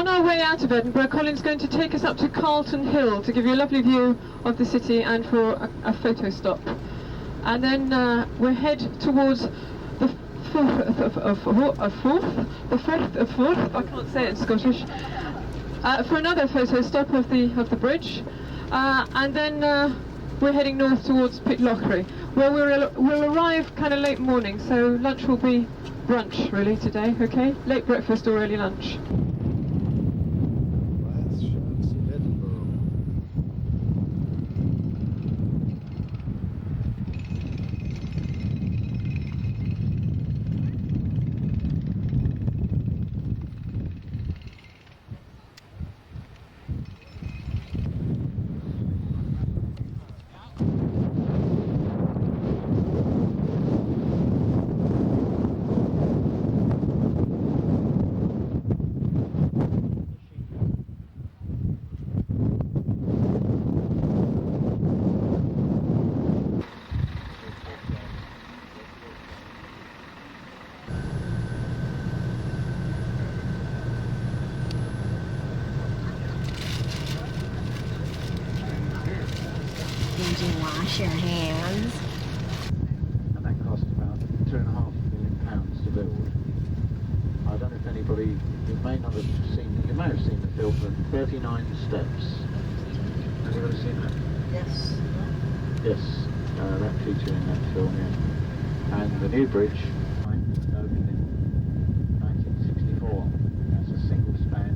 on our way out of Edinburgh, Colin's going to take us up to Carlton Hill to give you a lovely view of the city and for a photo stop. And then we'll head towards the fourth, I can't say it in Scottish, for another photo stop of the bridge. And then we're heading north towards Pitlochry, where we'll arrive kind of late morning, so lunch will be brunch really today, okay? Late breakfast or early lunch. Did you wash your hands? And that cost about £2.5 million to build. I don't know if anybody, you may have seen the film, but 39 steps. Has anybody seen that? Yes. Yes, that feature in that film, yeah. And the new bridge opened in 1964. That's a single span.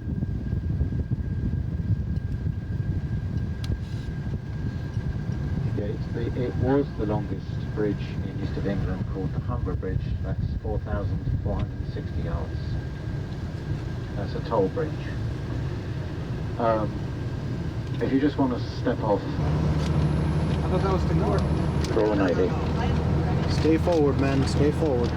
It was the longest bridge in east of England, called the Humber Bridge. That's 4,460 yards. That's a toll bridge. If you just want to step off, I thought that was the north. for 180. Stay forward, man. Stay forward.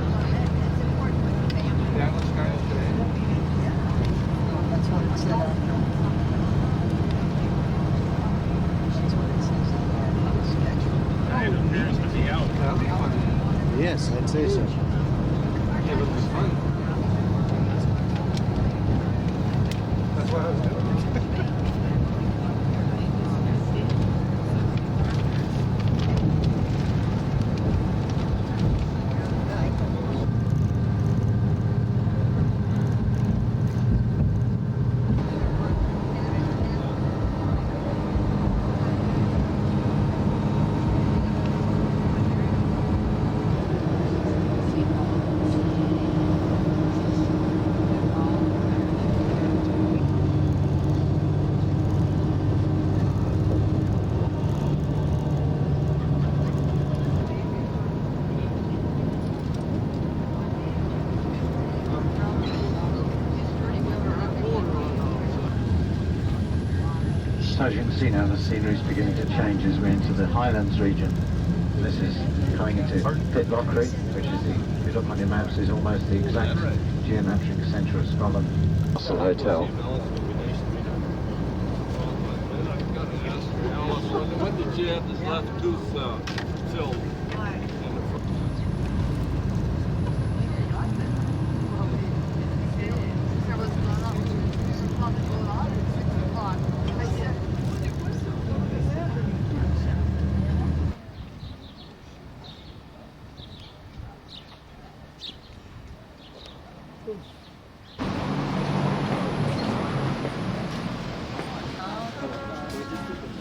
That's what it said. Yes, I'd say so. Yeah, but it was fun. That's what I was doing. As you can see now, the scenery is beginning to change as we enter the Highlands region. This is coming into Pitlochry, which is if you look on your maps, is almost the exact geometric centre of Scotland. Castle Hotel. When did you have this left tooth filled?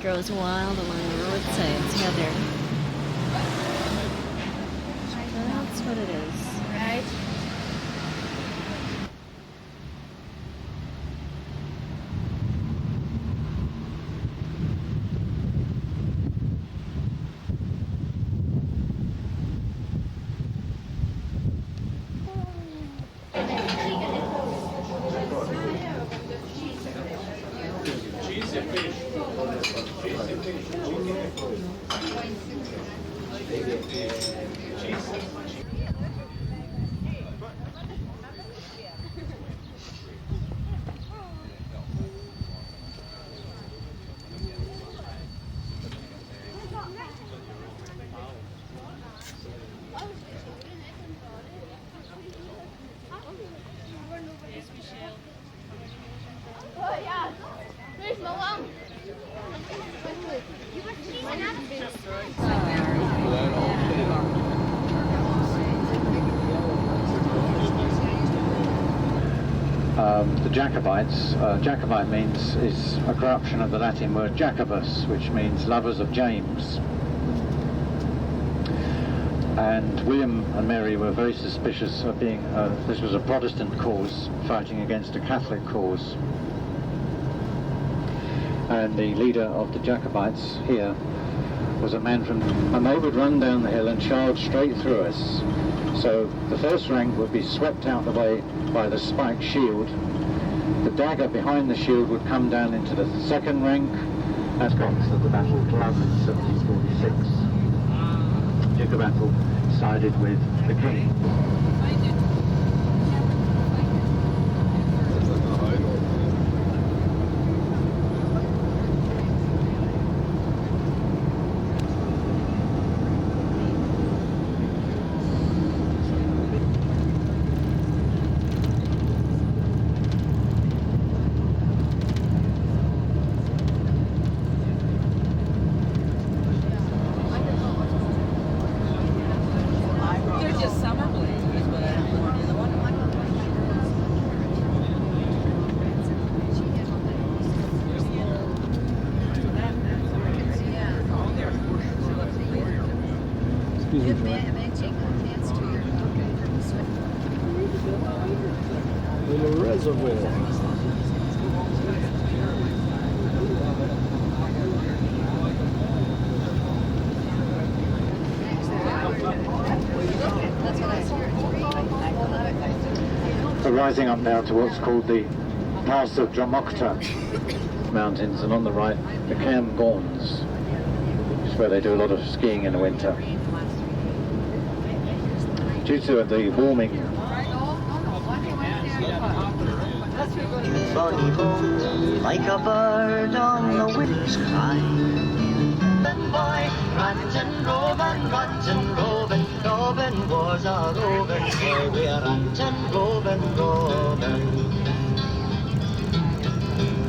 Grows wild along the roadsides, Heather. That's what it is. Right. The Jacobites, Jacobite is a corruption of the Latin word Jacobus, which means lovers of James. And William and Mary were very suspicious of being, this was a Protestant cause fighting against a Catholic cause. And the leader of the Jacobites here was a man and they would run down the hill and charge straight through us. So the first rank would be swept out the way by the spiked shield. The dagger behind the shield would come down into the second rank. As Scots at the Battle of Club in 1746. Duke of Atholl sided with the king. Little reservoir. We're rising up now to what's called the Pass of Dromokta Mountains, and on the right the Cam Gorns, which is where they do a lot of skiing in the winter. Due to the warming, like a bird on the wind's cry. Boy, rantin' Robin, Robin was a roving boy. We're rantin' Robin.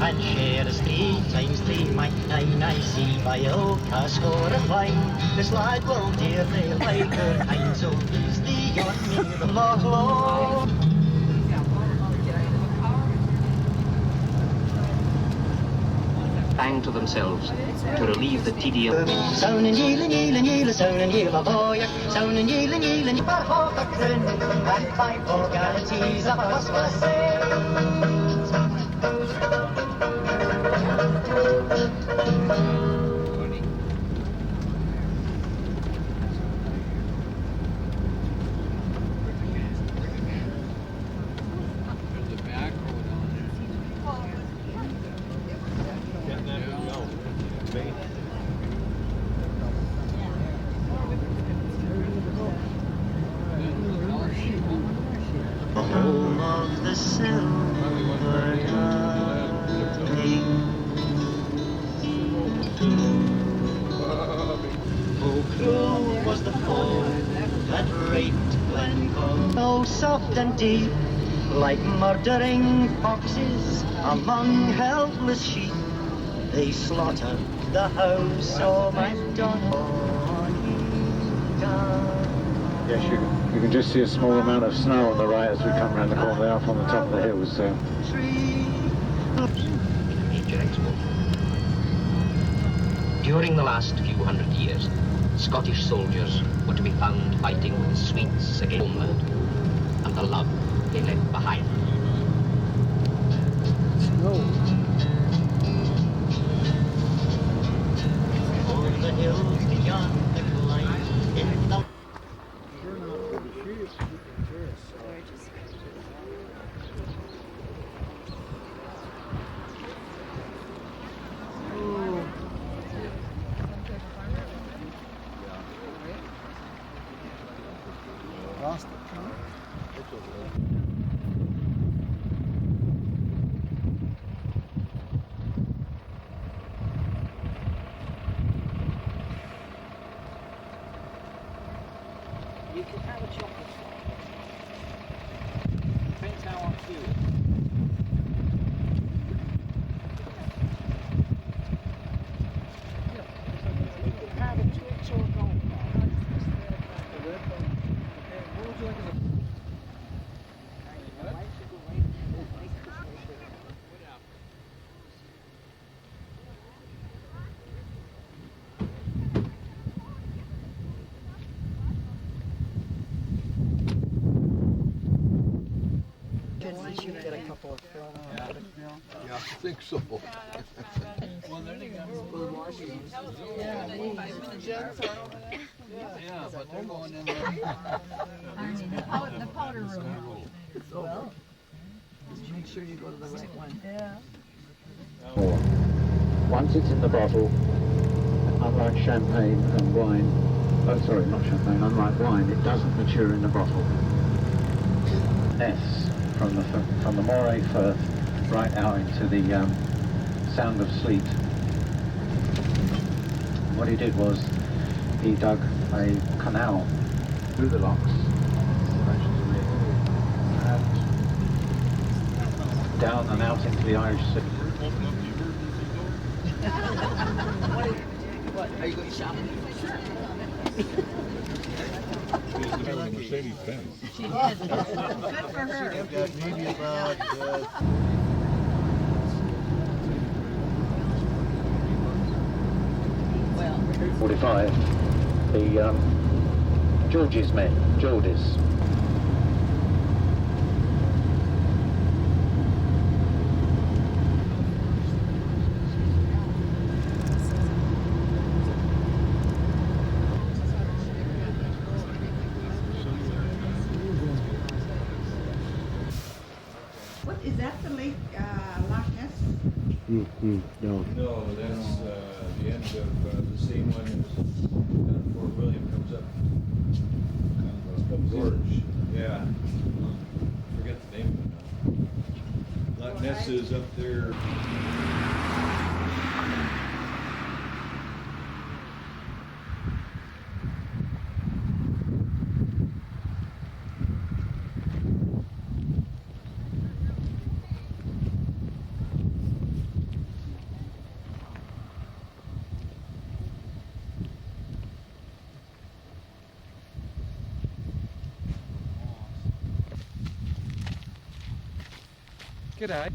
And share us 3 times 3 might 9. I see by a score of wine. This lad will dearly like her kind, so please thee on me the Loch. Bang to themselves to relieve the tedium. Sound and yeel, sound and yeel, a boy. Sound and yeel, but half a grin. And 5 more guarantees of us for the home of the silver tongue. O'Crow was the foe that raped Glencoe. Oh, soft and deep, like murdering foxes among helpless sheep, they slaughtered the house of MacDonald. yes, you can just see a small amount of snow on the right as we come around the corner. They are from the top of the hills, so. During the last few hundred years, Scottish soldiers were to be found fighting with Swedes against homeland and the love they left behind. Over the hills beyond the Clyde, in the Lost it. You can have a chocolate. Depends how I feel. Yeah, I think so. Yeah, but they're going in there. The powder room. Well, just make sure you go to the right one. Yeah. Once it's in the bottle, unlike champagne and wine, oh sorry, not champagne, unlike wine, it doesn't mature in the bottle. Ness from the Moray Firth right out into the Sound of Sleat. What he did was he dug a canal through the locks and down and out into the Irish Sea. Are you going shopping? Mercedes Benz. She did. Good for her. I've got maybe about 45, the George's men, Geordies. What is that? The lake Loch Ness? No. No, that's the end of the same one as Fort William comes up. Gorge. Yeah. Forget the name of it now. Loch Ness is up there. G'day.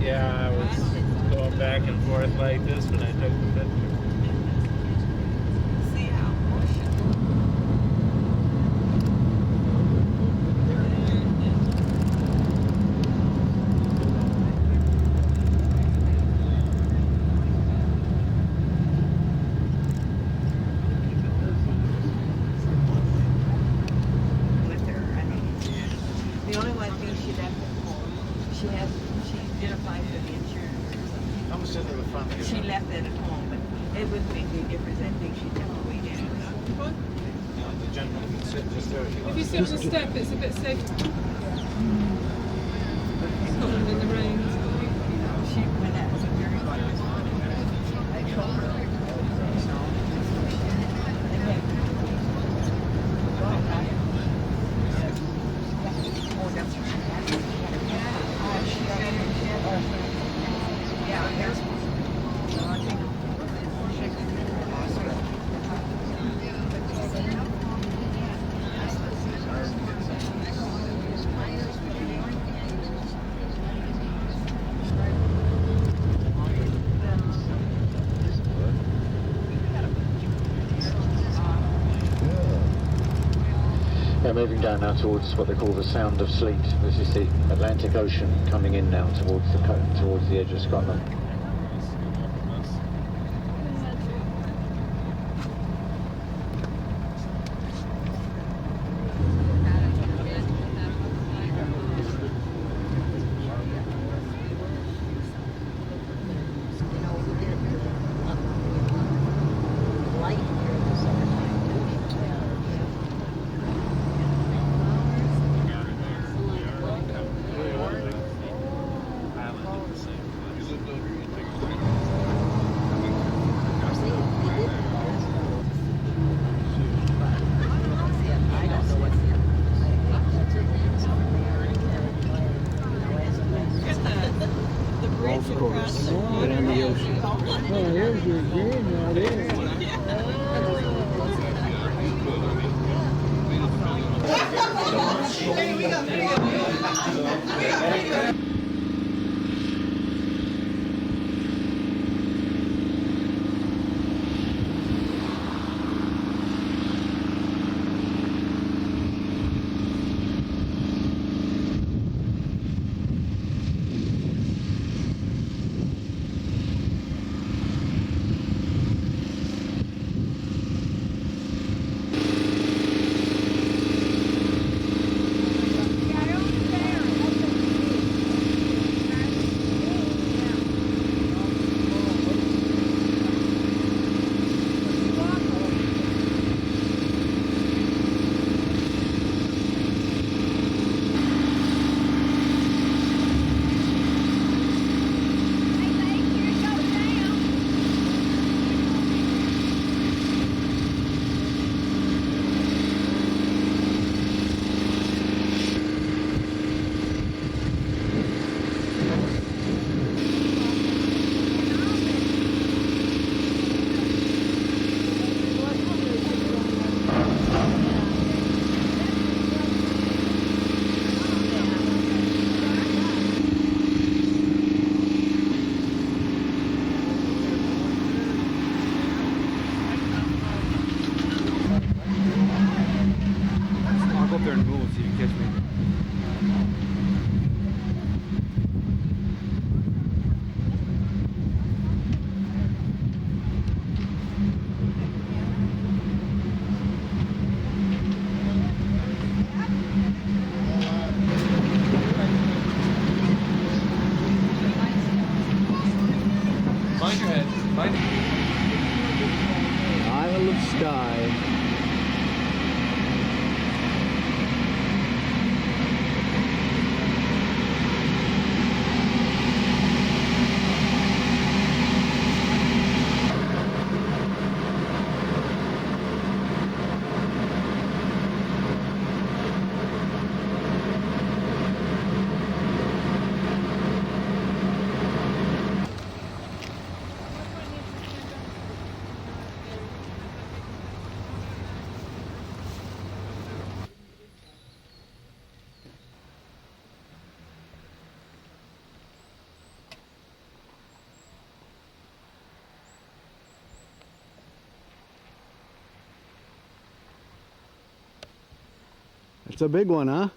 Yeah, I was going back and forth like this when I took the picture. See how with her. I mean, the only one thing she left at home, she did apply for the insurance or something. I'm sitting in the front here. She left it at home, but it wouldn't make any difference. I think she'd have to wait in. The gentleman can sit just there. If you sit on the step, it's a bit safe. Scotland in the rain. She, when that was a very long time, I told her, so, and then, oh, that's what she had. Yeah, there's, no, I think, Yeah, moving down now towards what they call the Sound of Sleat. This is the Atlantic Ocean coming in now towards the edge of Scotland. You lived over here? course, but on the ocean. Oh, there's your game right there. I'll go up there and move so you can catch me. Mind your head. Mind it. Isle of Skye. It's a big one, huh?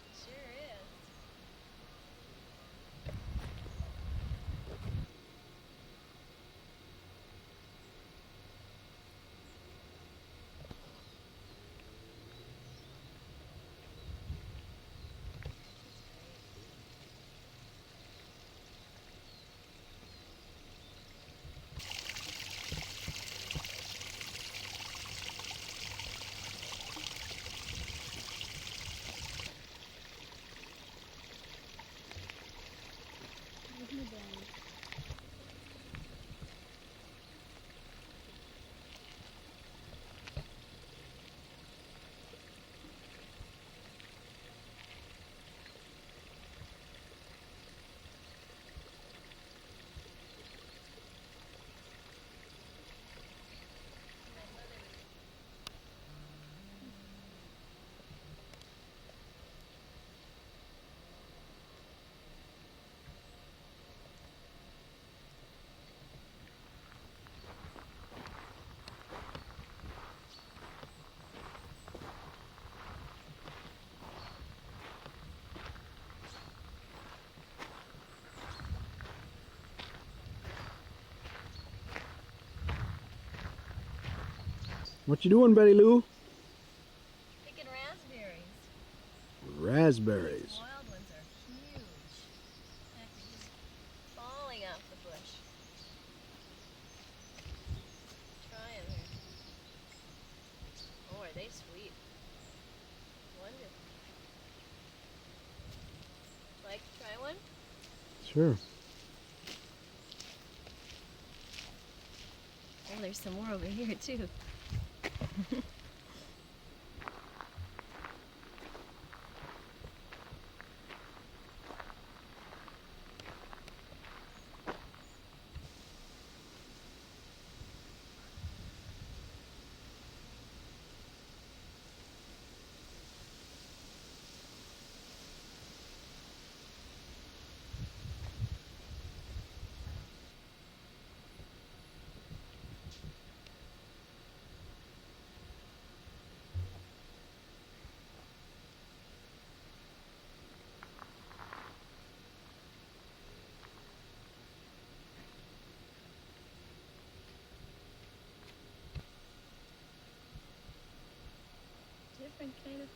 What you doing, Betty Lou? Picking raspberries. Raspberries. Wild ones are huge. In fact, they're just falling off the bush. Try them here. Oh, are they sweet? Wonderful. Like to try one? Sure. Oh, there's some more over here too.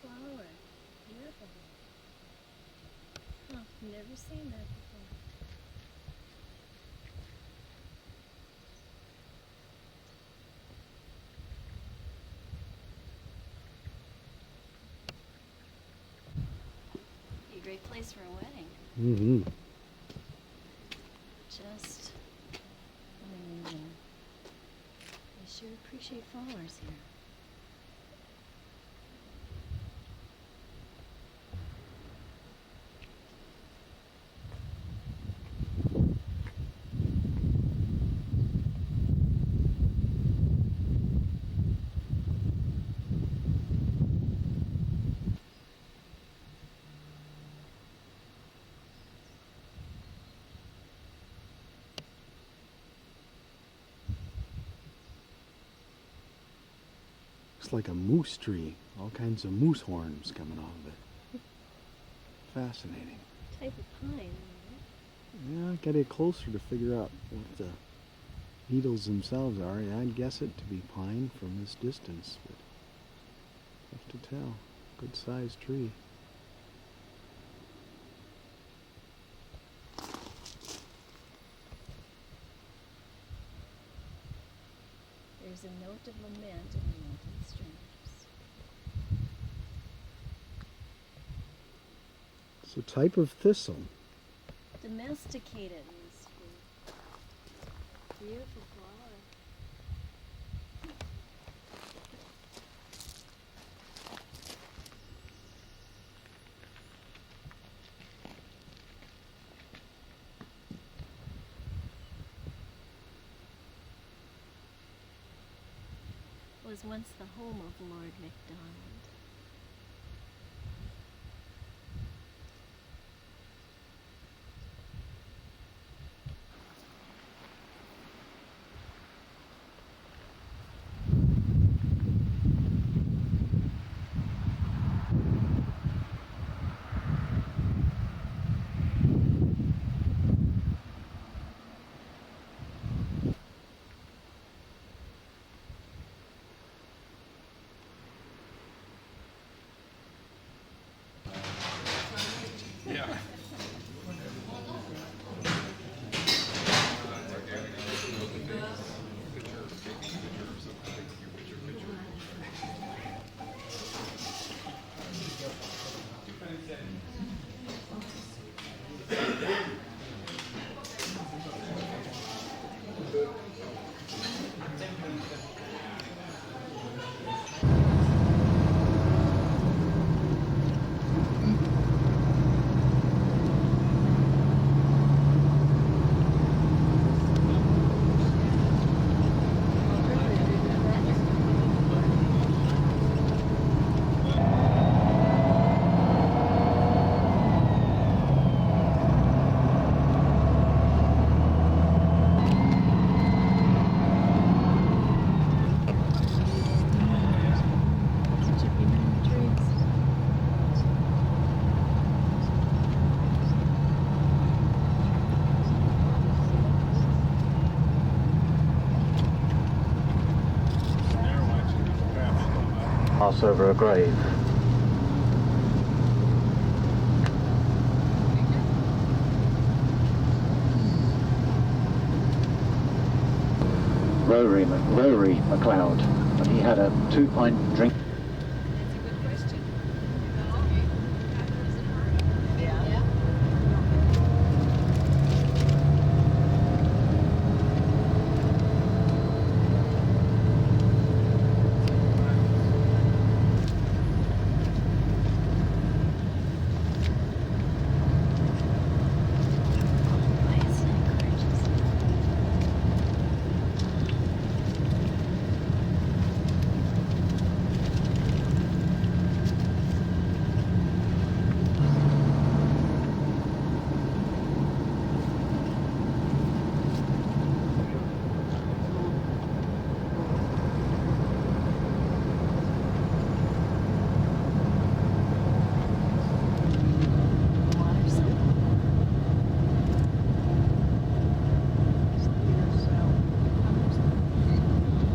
flower. Beautiful. Huh, never seen that before. Be a great place for a wedding. Mm-hmm. Just amazing. I sure appreciate flowers here. Looks like a moose tree. All kinds of moose horns coming off of it. Fascinating. Type of pine, right? Yeah, gotta get closer to figure out what the needles themselves are. Yeah, I'd guess it to be pine from this distance, but tough to tell. Good sized tree. There's a note of lament in the mountain strangers. It's a type of thistle. Domesticated is for beautiful flower. Was once the home of Lord MacDonald. Pass over a grave. Rory MacLeod, and he had a 2-pint drink.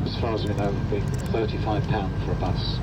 As far as we know, it would be £35 for a bus.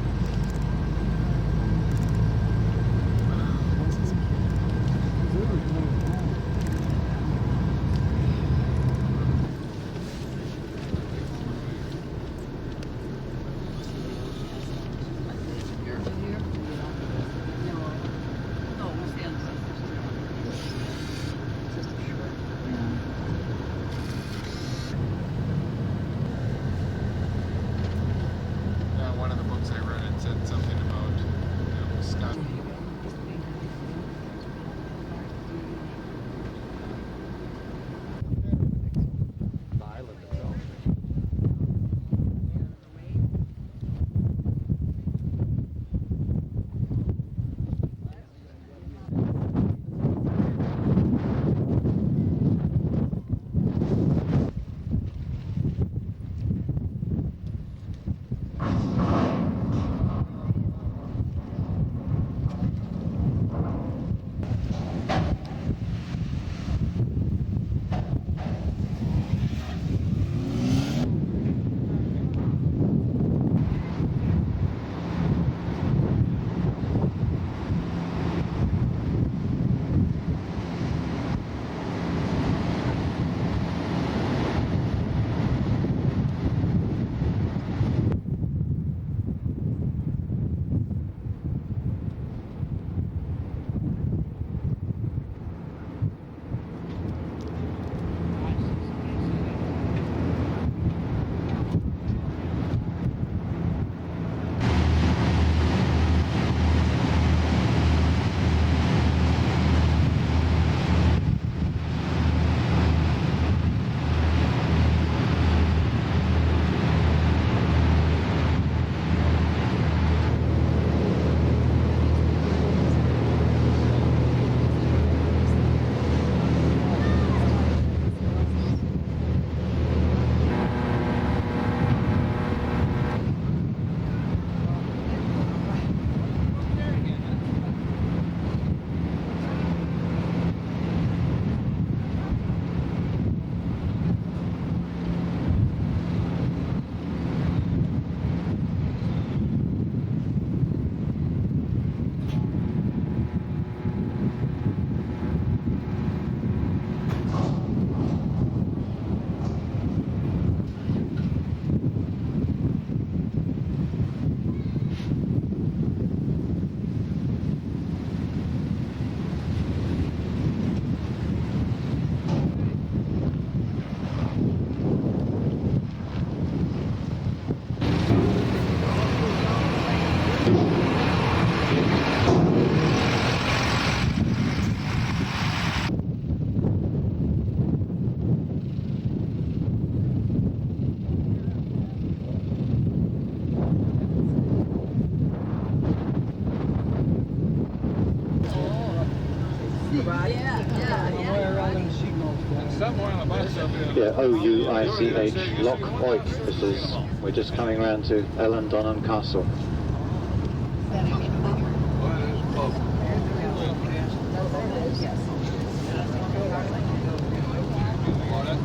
Yeah, O-U-I-C-H, Loch Oik. This is, we're just coming round to Ellandonnan Castle.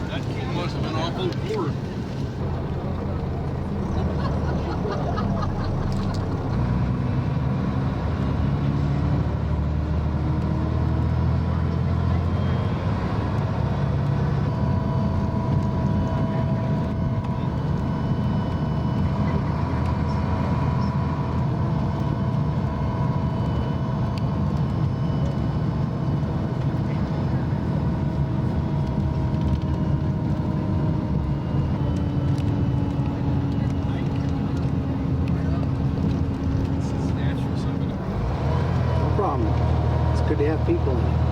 That kid must have been awful poor. No problem. It's good to have people in it.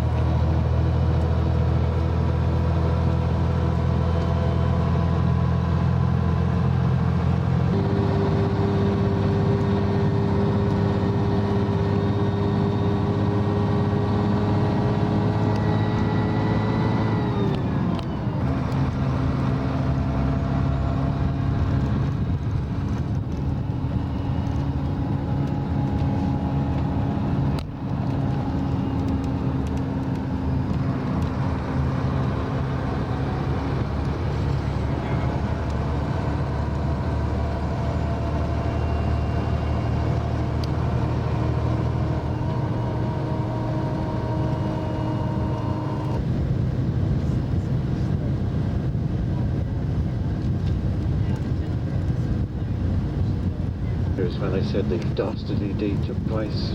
Here's where they said the dastardly deed took place.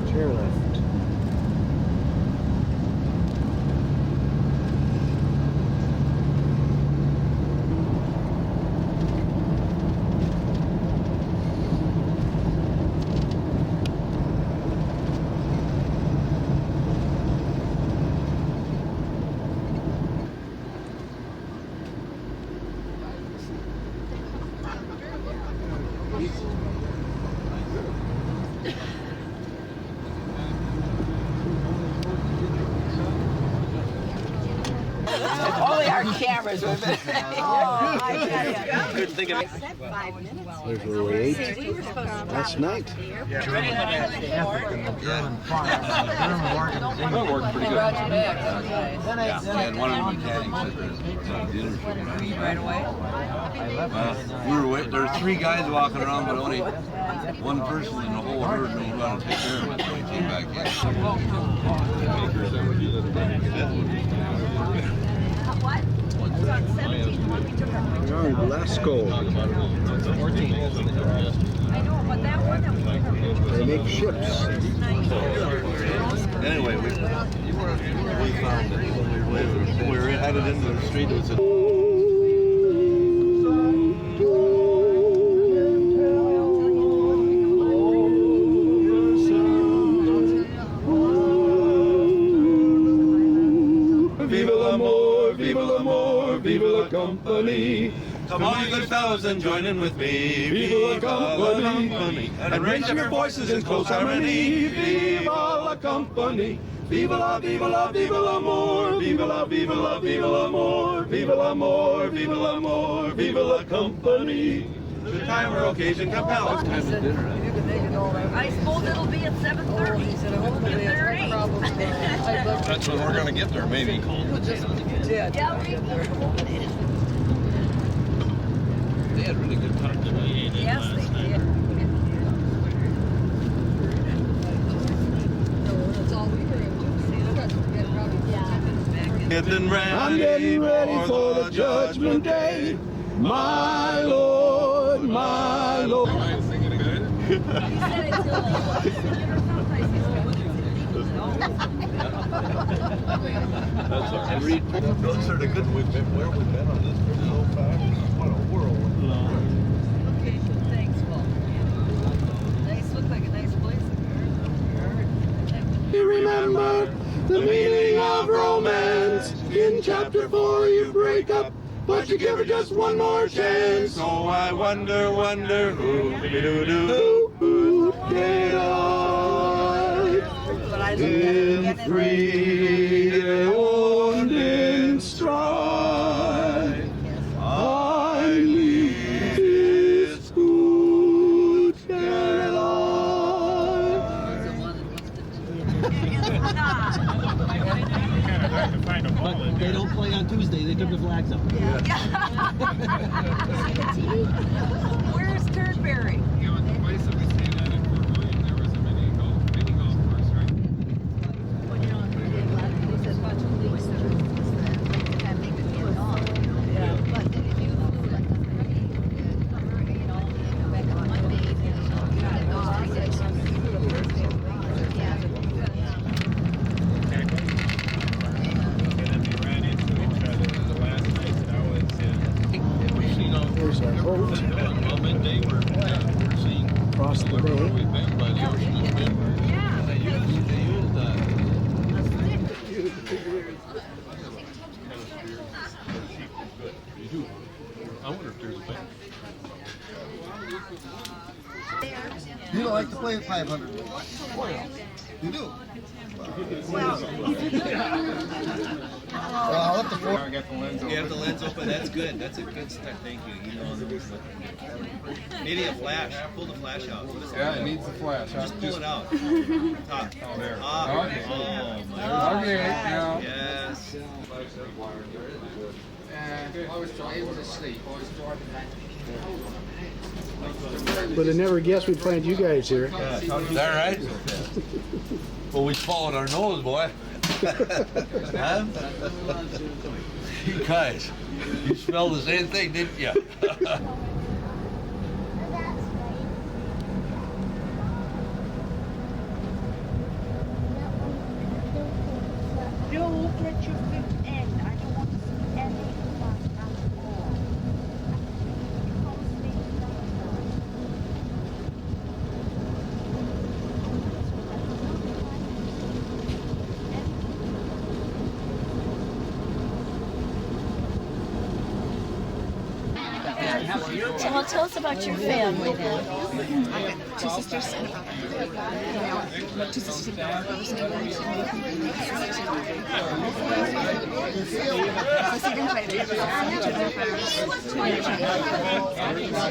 Chairlift. Only our cameras with it. Oh, I tell you. Couldn't think of it. There's where we ate last night. That worked pretty good. Yeah, and one of the mechanics said the dinner should be Right away. there were three guys walking around, but only one person in the whole herd knew how to take care of it, so he came back in. What? It's on 17 when we took our picture. We're on Glasgow. I know, but that one that we took our picture. They make ships. Anyway, we found that when we were headed into the street, it was a Viva la company. Come on, you good fellows, and join in with me. Viva la company. And raise your voices in close harmony. Viva la company. Viva la, viva la, viva l'amor. Viva la, viva la, viva l'amor. Viva l'amor, viva l'amor. Viva la company. The time or occasion compels. Time of dinner. I suppose it'll be at 7:30. That's when we're gonna get there, maybe. Yeah, They had really good time today. yes, they did. getting ready for the judgment day. My Lord, my Lord. Those are the good ones. Where we've been on this trip so far. What a whirlwind. Okay, thanks, Paul. Nice, look like a nice place. You remember the meaning of romance. In chapter 4 you break up, but you give her just one more chance. So I wonder who did I? In freedom, in strife, I leave this good Caroline. But they don't play on Tuesday. They took the flags up. Where's Turnberry? Across the bay. You don't like to play at 500. You do? I'll have to I got the lens open. You have the lens open. That's good. That's a good start. Thank you. You know there was maybe a flash. Pull the flash out. Yeah, it needs the flash. Just pull it out. Top. Oh, there. Ah, Okay. oh, my Okay, now. Yes. I was able to sleep. I was driving back. But I never guessed we'd find you guys here. Is that right? Well, we swallowed our nose, boy. Huh? You guys, you smelled the same thing, didn't you? Don't get your feet in. I don't want to see any blood at all. So, well, tell us about your family then. Two sisters and a brother. Two sisters and a brother.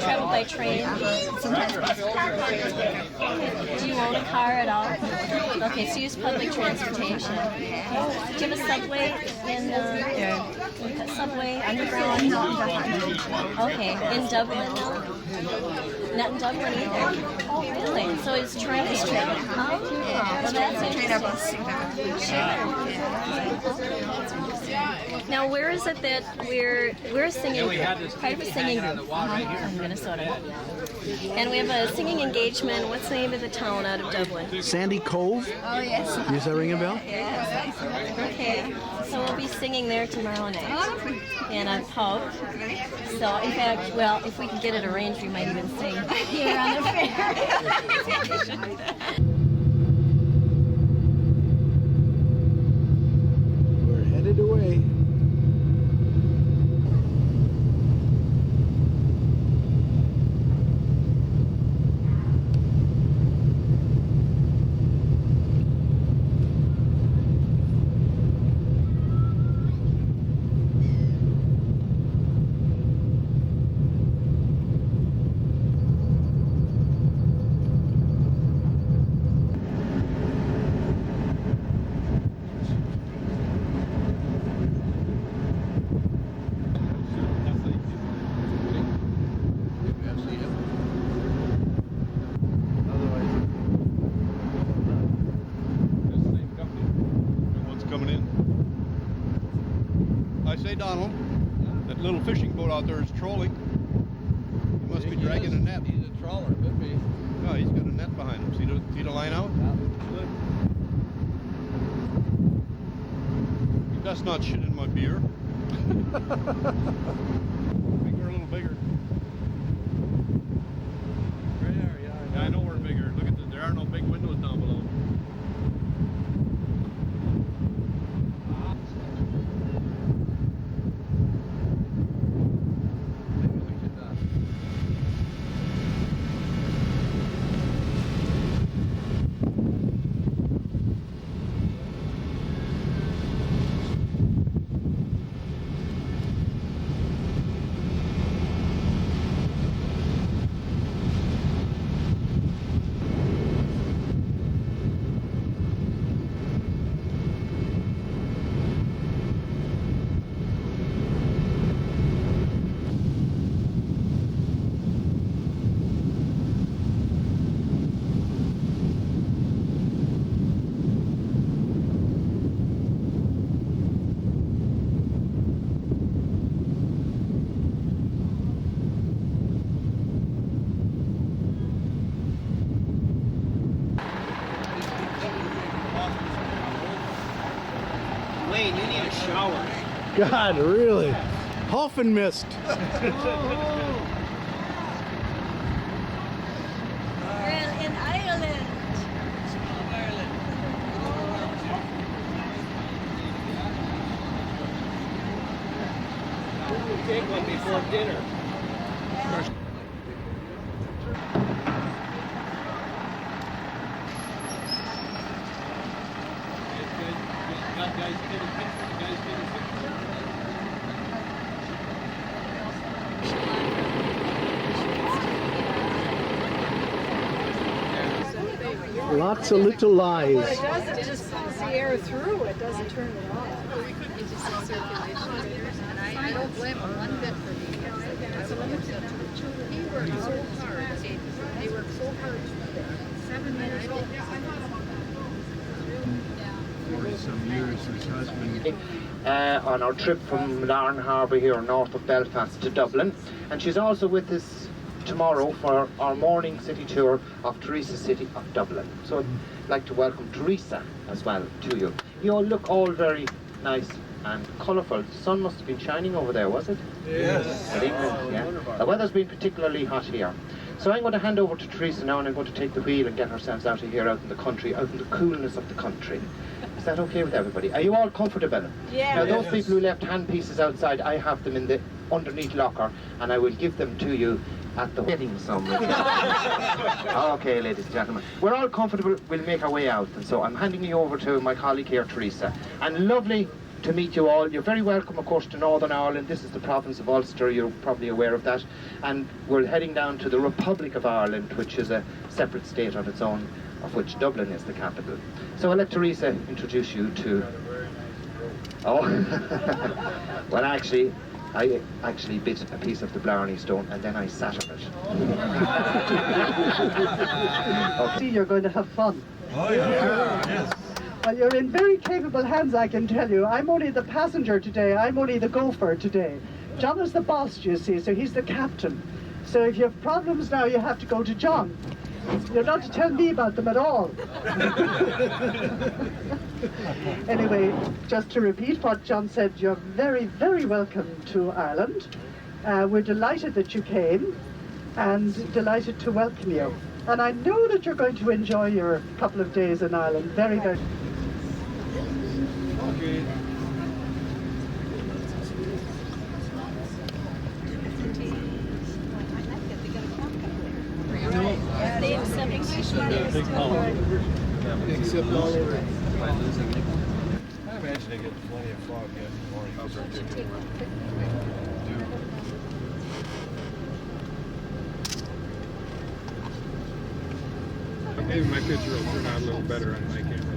Travel by train? Do you own a car at all? Okay, so you use public transportation. Okay. Do you have a subway in subway underground? Okay, in Dublin though? Not in Dublin either. Oh, really? So it's train is travel. Oh, well, that's interesting. Sure. Now, where is it that we're singing? Part of a singing group in Minnesota, and we have a singing engagement. What's the name of the town out of Dublin? Sandy Cove? Oh, yes. Does that ring a bell? Yes. Okay, so we'll be singing there tomorrow night in a pub. So, in fact, well, if we can get it arranged, we might even sing here on the fair. We're headed away. boat out there is trolling. He must be dragging a net. He's a trawler, could be. No, he's got a net behind him. See the line out? Good. That's not shit in my beer. Bigger, a little bigger. Right there, yeah. Yeah, I know we're bigger. Look at this. There are no big windows down below. Wayne, you need a shower. God, really? Huffing mist. We're in Ireland. Take one before dinner. Lots of little lies. Well, it does. It just pulls the air through. It doesn't turn it off. It just says circulation. And I don't blame him one bit for being upset. That's what I'm upset too. He worked so hard. They worked so hard to do that. 7 years old. 40-some years since husband. On our trip from Larne Harbour here north of Belfast to Dublin, and she's also with us tomorrow for our morning city tour of Teresa City of Dublin. So I'd like to welcome Teresa as well to you. You all look all very nice and colourful. The sun must have been shining over there, was it? Yes. In England, yeah. The weather's been particularly hot here. So I'm going to hand over to Teresa now, and I'm going to take the wheel and get ourselves out of here, out in the country, out in the coolness of the country. Is that okay with everybody? Are you all comfortable? Yeah. Now those people who left hand pieces outside, I have them in the underneath locker, and I will give them to you at the wedding somewhere. Okay, ladies and gentlemen. We're all comfortable, we'll make our way out. And so I'm handing you over to my colleague here, Teresa. And lovely to meet you all. You're very welcome, of course, to Northern Ireland. This is the province of Ulster, you're probably aware of that. And we're heading down to the Republic of Ireland, which is a separate state on its own, of which Dublin is the capital. So I'll let Teresa introduce you to... Oh, well actually, I actually bit a piece of the Blarney Stone and then I sat on it. See, you're going to have fun. Oh yeah, yes. Well, you're in very capable hands, I can tell you. I'm only the passenger today. I'm only the gopher today. John is the boss, you see, so he's the captain. So if you have problems now, you have to go to John. You're not to tell me about them at all. Anyway, just to repeat what John said, you're very, very welcome to Ireland. We're delighted that you came and delighted to welcome you. And I know that you're going to enjoy your couple of days in Ireland very, very. Okay. They accept Except all over. I imagine they get plenty of fog yet in the morning. Maybe my picture will turn out a little better on my camera.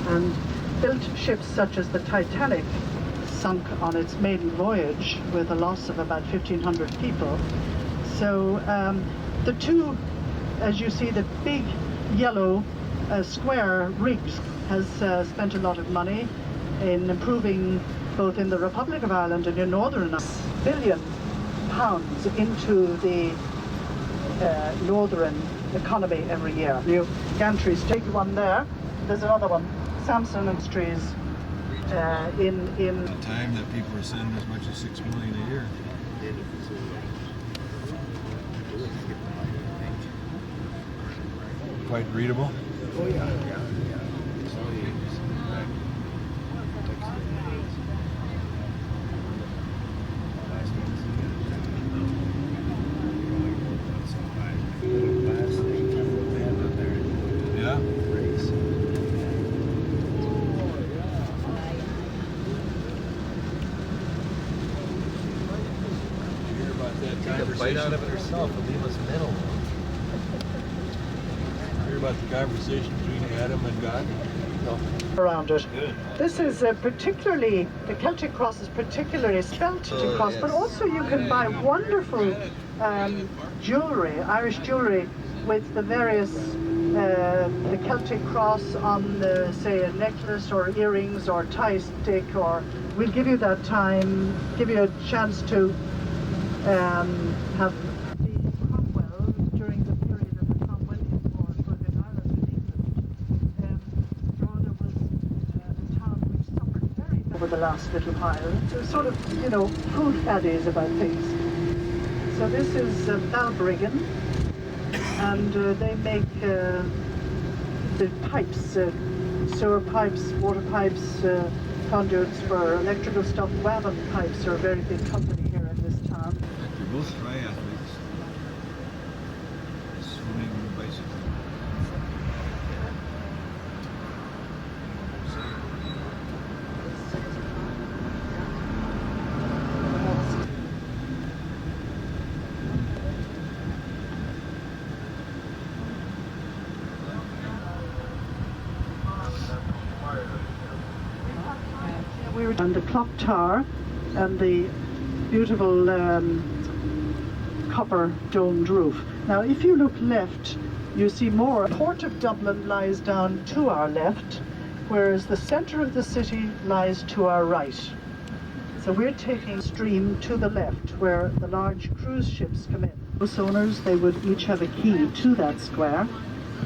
And built ships such as the Titanic sunk on its maiden voyage with a loss of about 1,500 people. So the two, as you see, the big yellow square rigs has spent a lot of money in improving both in the Republic of Ireland and in Northern Ireland. $1 billion pounds into the northern economy every year. New gantries, take one there. There's another one, Samson Industries in the time that people are sending as much as $6 million a year. Quite readable. Oh yeah. Bite out of it herself and leave us metal. Hear about the conversation between Adam and God? No. Around it. Good. This is particularly, the Celtic cross is particularly spelt cross, yes. But also you can buy wonderful jewellery, Irish jewellery, with the various, the Celtic cross on, say, a necklace or earrings or tie stick, or we'll give you that time, give you a chance to have the Cromwell during the period of the Cromwellian War for the Ireland and England. Drogheda was a town which suffered very badly over the last little while. So sort of, you know, food faddies about things. So this is Balbriggan, and they make the pipes, sewer pipes, water pipes, conduits for electrical stuff. Wavin pipes are a very big company here in this town. They're both triathletes. Swimming and bicycling. We were on the clock tower and the beautiful copper domed roof. Now if you look left, you see more. The Port of Dublin lies down to our left, whereas the centre of the city lies to our right. So we're taking stream to the left, where the large cruise ships come in. Those owners, they would each have a key to that square.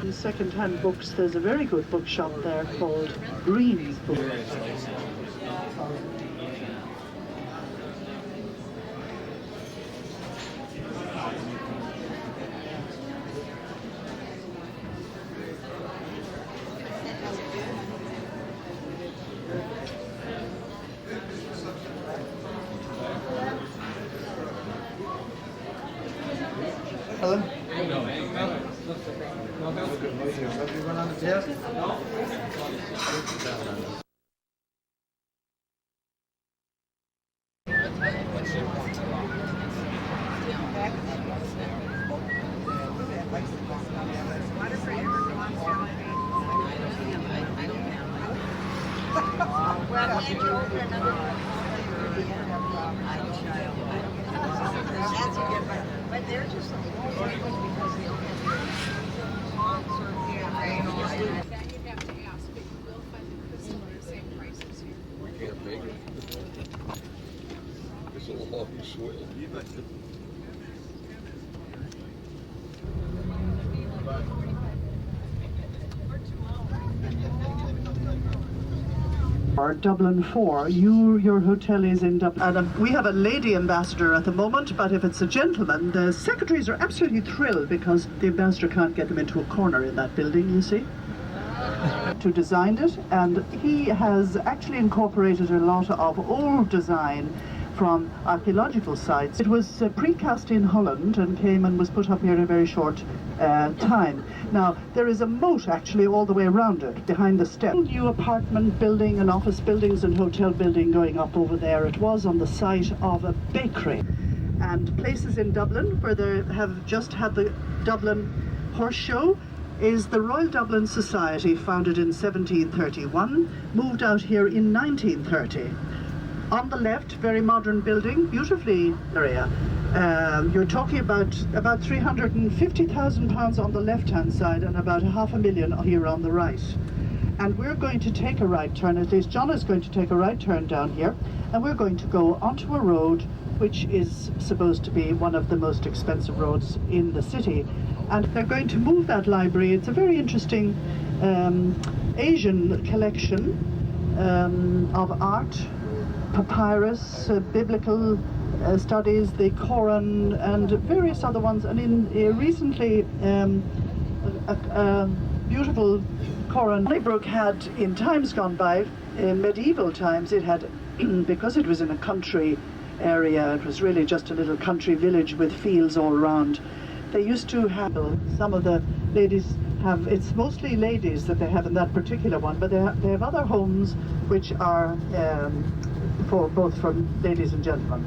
In second-hand books, there's a very good bookshop there called Green's Book. Hello. But they're just Dublin 4. Your hotel is in Dublin. And we have a lady ambassador at the moment, but if it's a gentleman, the secretaries are absolutely thrilled because the ambassador can't get them into a corner in that building, you see. To design it, and he has actually incorporated a lot of old design from archaeological sites. It was precast in Holland and came and was put up here in a very short time. Now, there is a moat actually all the way around it, behind the step. New apartment building and office buildings and hotel building going up over there. It was on the site of a bakery. And places in Dublin where they have just had the Dublin Horse Show is the Royal Dublin Society, founded in 1731, moved out here in 1930. On the left, very modern building, beautifully area. You're talking about £350,000 on the left-hand side and about $500,000 here on the right. And we're going to take a right turn, at least John is going to take a right turn down here, and we're going to go onto a road which is supposed to be one of the most expensive roads in the city. And they're going to move that library. It's a very interesting Asian collection of art, papyrus, biblical studies, the Quran, and various other ones. And in recently, a beautiful Quran. Donnybrook had, in times gone by, in medieval times, it had, because it was in a country area, it was really just a little country village with fields all around. They used to have, some of the ladies have, it's mostly ladies that they have in that particular one, but they have other homes which are both for ladies and gentlemen.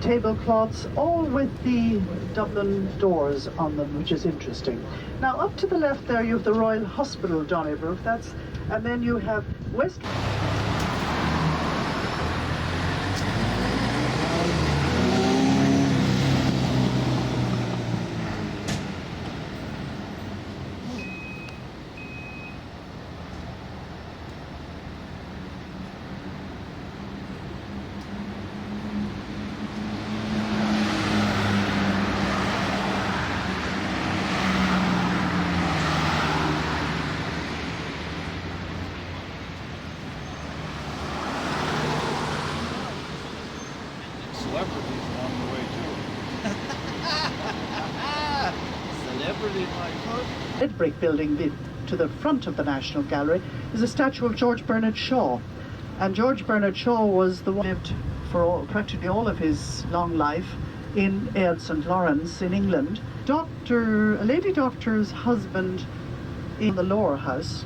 Tablecloths, all with the Dublin doors on them, which is interesting. Now up to the left there you have the Royal Hospital Donnybrook, and then you have West. Celebrities along the way too. Celebrity like Red brick building to the front of the National Gallery is a statue of George Bernard Shaw. And George Bernard Shaw was the one who lived for practically all of his long life in Aird St. Lawrence in England. A lady doctor's husband in the Lower House,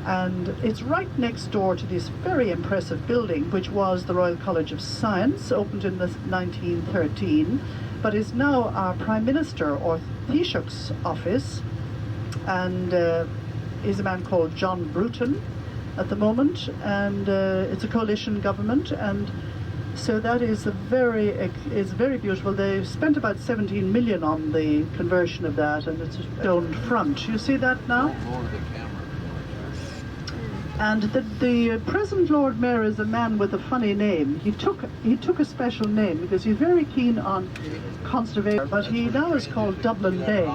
and it's right next door to this very impressive building, which was the Royal College of Science, opened in 1913, but is now our Prime Minister or Taoiseach's office, and is a man called John Bruton at the moment, and it's a coalition government, and so that is very beautiful. They spent about 17 million on the conversion of that, and it's a stone front. You see that now? And the present Lord Mayor is a man with a funny name. He took a special name because he's very keen on conservation, but he now is called Dublin Bay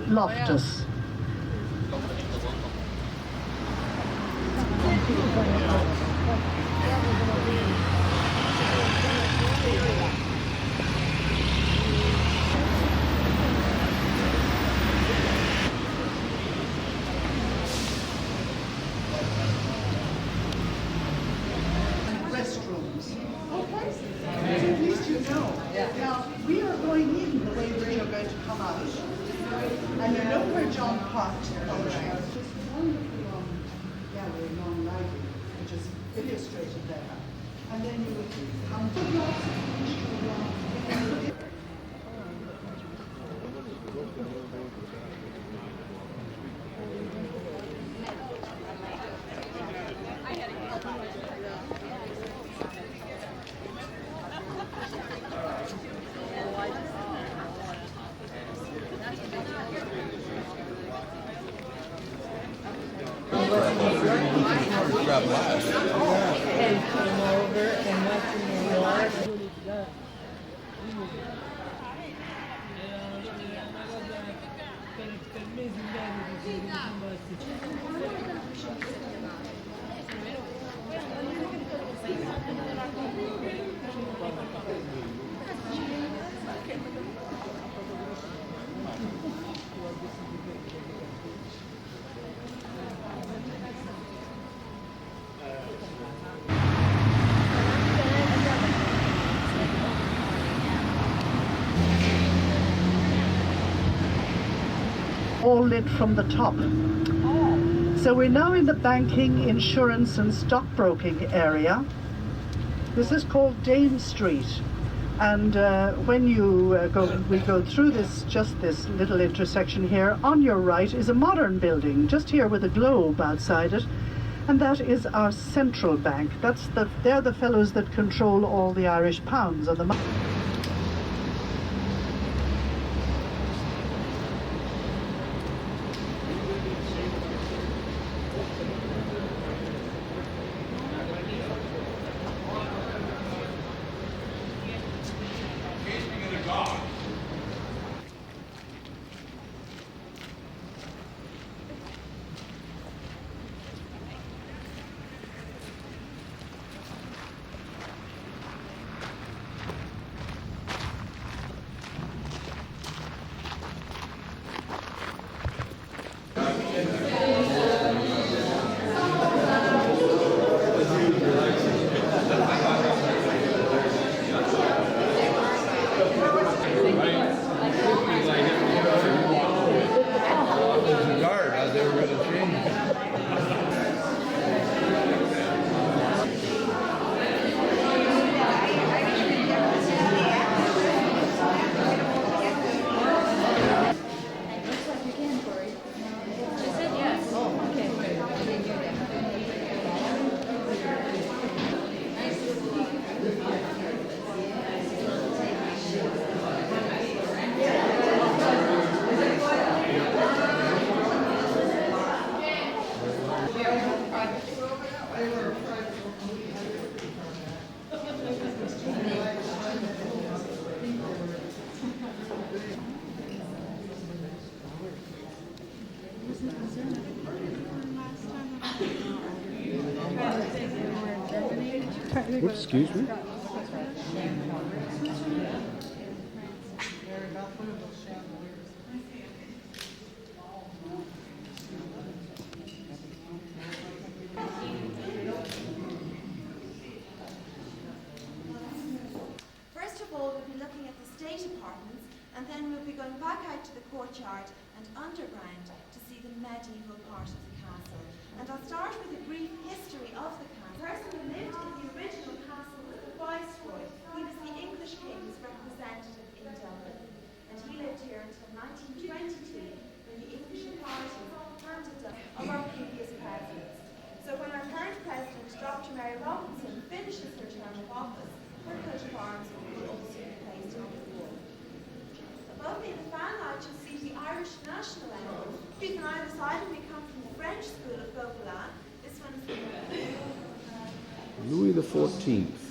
Loftus. Restrooms. Okay. At least you know. Now, we are going in the way that you're going to come out. And you know where John parked over there. This wonderful long gallery, long library, which is illustrated there. And then you would come to the And come over and went to New York. all lit from the top. So we're now in the banking, insurance and stockbroking area. This is called Dane Street, and when you we go through just this little intersection here, on your right is a modern building, just here with a globe outside it, and that is our central bank. They're the fellows that control all the Irish pounds and the Oops, excuse me. First of all, we'll be looking at the state apartments, and then we'll be going back out to the courtyard and underground to see the medieval part of the castle. And I'll start with a brief history of the castle. The person who lived in the original castle was the viceroy. He was the English king's representative in Dublin. And he lived here until 1922, when the English authorities handed us of our previous presidents. So when our current president, Dr. Mary Robinson, finishes her term of office, her coat of arms will also be placed on the wall. Above me in the fan light you'll see the Irish national emblem. On either side of me come from the French school of Gauguin. This one's Louis the 14th.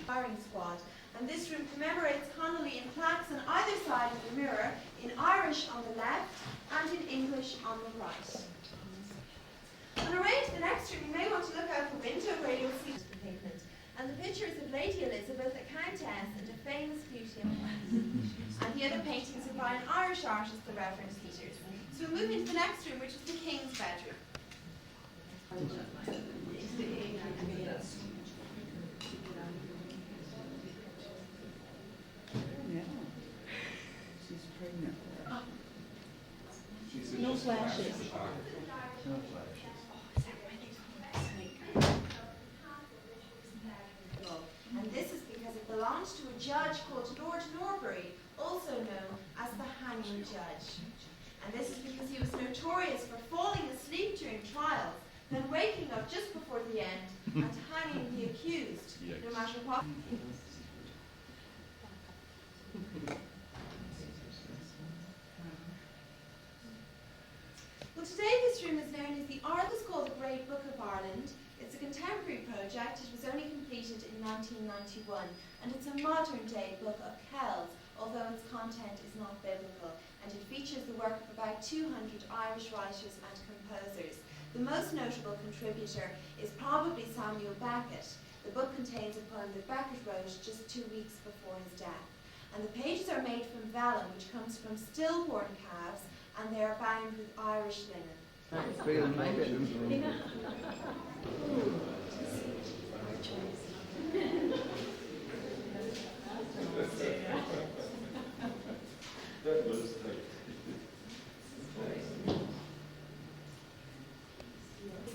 firing squad. And this room commemorates Connolly in plaques on either side of the mirror, in Irish on the left and in English on the right. On our way to the next room, you may want to look out the window where you'll see the pavement. And the pictures of Lady Elizabeth, a countess and a famous beauty of France. And the other paintings are by an Irish artist, the Reverend Peters. So we'll move into the next room, which is the King's bedroom. She's pregnant. No flashes. And this is because it belongs to a judge called Lord Norbury, also known as the hanging judge. And this is because he was notorious for falling asleep during trials, then waking up just before the end and hanging the accused, no matter what. Well, today this room is known as the Art. It's called the Great Book of Ireland. It's a contemporary project. It was only completed in 1991, and it's a modern-day book of Kells, although its content is not biblical, and it features the work of about 200 Irish writers and composers. The most notable contributor is probably Samuel Beckett. The book contains a poem that Beckett wrote just 2 weeks before his death. And the pages are made from vellum, which comes from stillborn calves, and they are bound with Irish linen. That's bigger than my bedroom.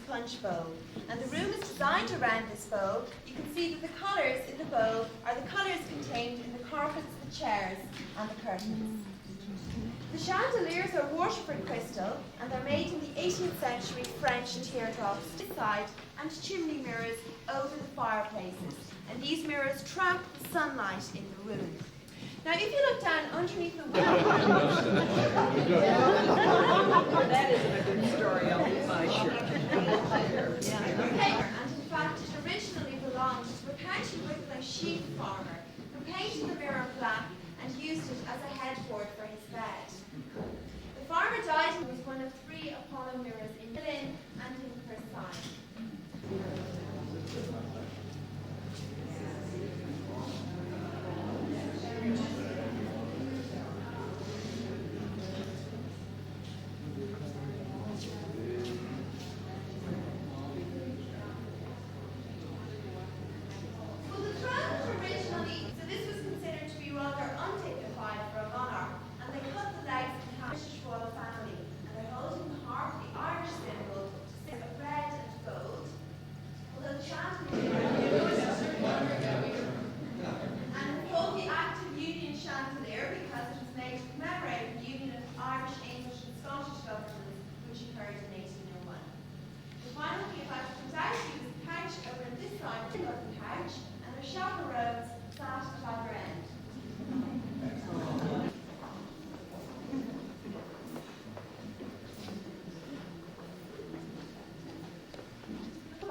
Punch bowl. And the room is designed around this bowl. You can see that the colours in the bowl are the colours contained in the carpets, the chairs, and the curtains. The chandeliers are Waterford crystal, and they're made in the 18th century French teardrops inside and chimney mirrors over the fireplaces. And these mirrors trap the sunlight in the room. Now, if you look down underneath the window, That isn't a good story, I'll be my shirt. and in fact it originally belonged to a county Wicklow sheep farmer who painted the mirror black and used it as a headboard for his bed. The farmer died and was one of 3 Apollo mirrors in Berlin and in Versailles.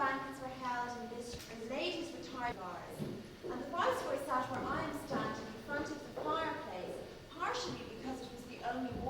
Banquets were held in this and the ladies retired bars. And the viceroy sat where I am standing in front of the fireplace only